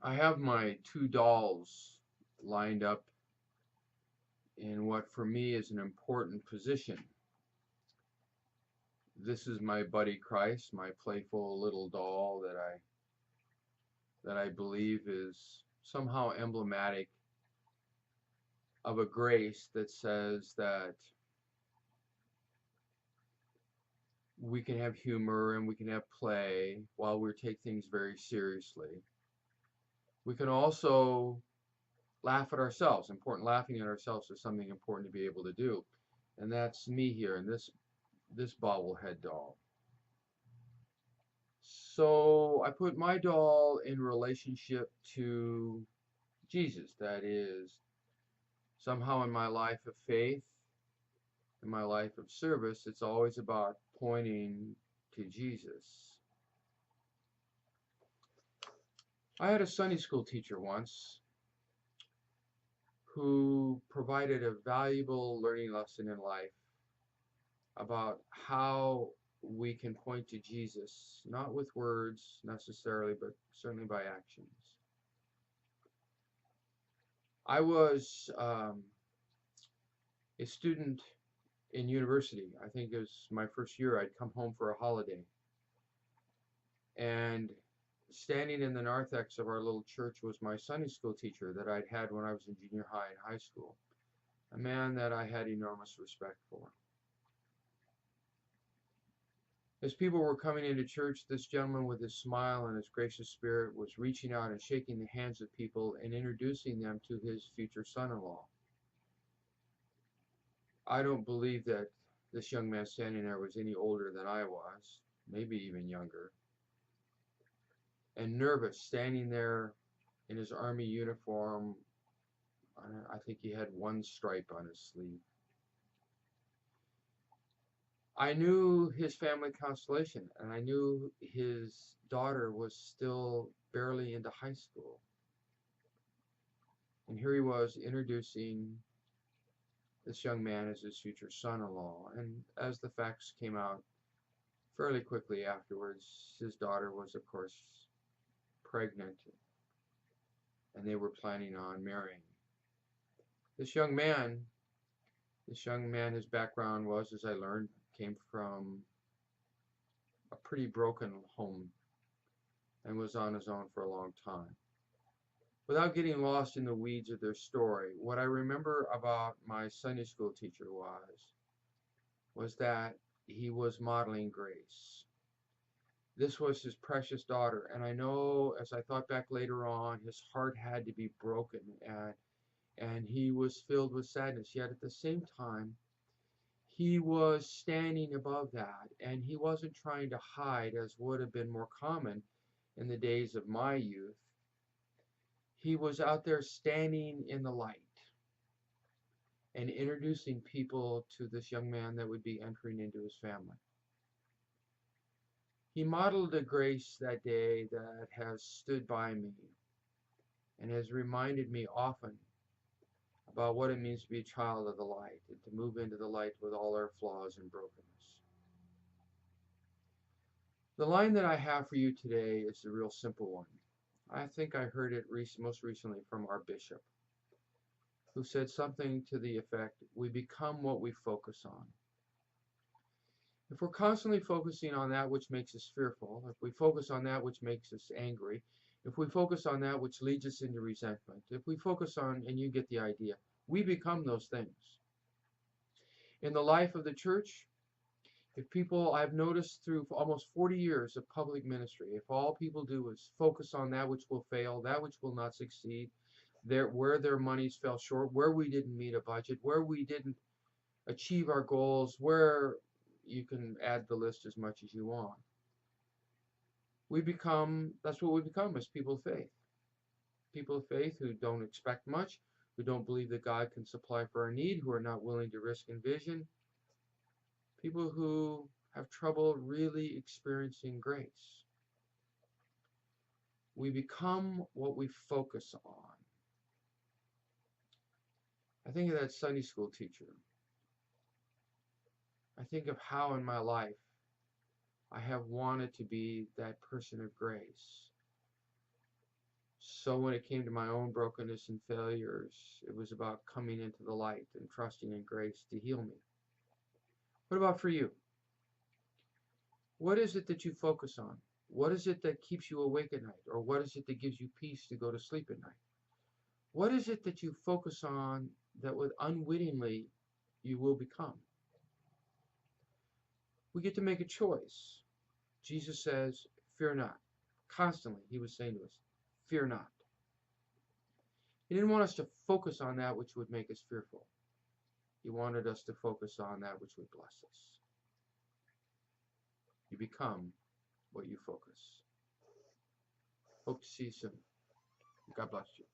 I have my two dolls lined up in what for me is an important position. This is my buddy Christ, my playful little doll that I believe is somehow emblematic of a grace that says that we can have humor and we can have play while we take things very seriously. We can also laugh at ourselves. Important laughing at ourselves is something important to be able to do. And that's me here in this bobblehead doll. So I put my doll in relationship to Jesus. That is, somehow in my life of faith, in my life of service, it's always about pointing to Jesus. I had a Sunday school teacher once who provided a valuable learning lesson in life about how we can point to Jesus, not with words necessarily, but certainly by actions. I was a student in university. I think it was my first year. I'd come home for a holiday. And standing in the narthex of our little church was my Sunday school teacher that I'd had when I was in junior high and high school, a man that I had enormous respect for. As people were coming into church, this gentleman with his smile and his gracious spirit was reaching out and shaking the hands of people and introducing them to his future son-in-law. I don't believe that this young man standing there was any older than I was, maybe even younger, and nervous, standing there in his army uniform. I think he had one stripe on his sleeve. I knew his family constellation, and I knew his daughter was still barely into high school. And here he was introducing this young man as his future son-in-law. And as the facts came out fairly quickly afterwards, his daughter was, of course, pregnant, and they were planning on marrying. This young man, his background was, as I learned, came from a pretty broken home and was on his own for a long time. Without getting lost in the weeds of their story, what I remember about my Sunday school teacher was that he was modeling grace. This was his precious daughter, and I know as I thought back later on, his heart had to be broken and he was filled with sadness. Yet at the same time, he was standing above that, and he wasn't trying to hide as would have been more common in the days of my youth. He was out there standing in the light and introducing people to this young man that would be entering into his family. He modeled a grace that day that has stood by me and has reminded me often about what it means to be a child of the light and to move into the light with all our flaws and brokenness. The line that I have for you today is a real simple one. I think I heard it most recently from our bishop, who said something to the effect, we become what we focus on. If we're constantly focusing on that which makes us fearful, if we focus on that which makes us angry, if we focus on that which leads us into resentment, if we focus on, and you get the idea, we become those things. In the life of the church, if people, I've noticed through almost 40 years of public ministry, if all people do is focus on that which will fail, that which will not succeed, where their monies fell short, where we didn't meet a budget, where we didn't achieve our goals, where you can add the list as much as you want. That's what we become as people of faith. People of faith who don't expect much, who don't believe that God can supply for our need, who are not willing to risk in vision. People who have trouble really experiencing grace. We become what we focus on. I think of that Sunday school teacher. I think of how in my life I have wanted to be that person of grace. So when it came to my own brokenness and failures, it was about coming into the light and trusting in grace to heal me. What about for you? What is it that you focus on? What is it that keeps you awake at night? Or what is it that gives you peace to go to sleep at night? What is it that you focus on that would unwittingly you will become? We get to make a choice. Jesus says, fear not. Constantly, he was saying to us, fear not. He didn't want us to focus on that which would make us fearful. He wanted us to focus on that which would bless us. You become what you focus. Hope to see you soon. God bless you.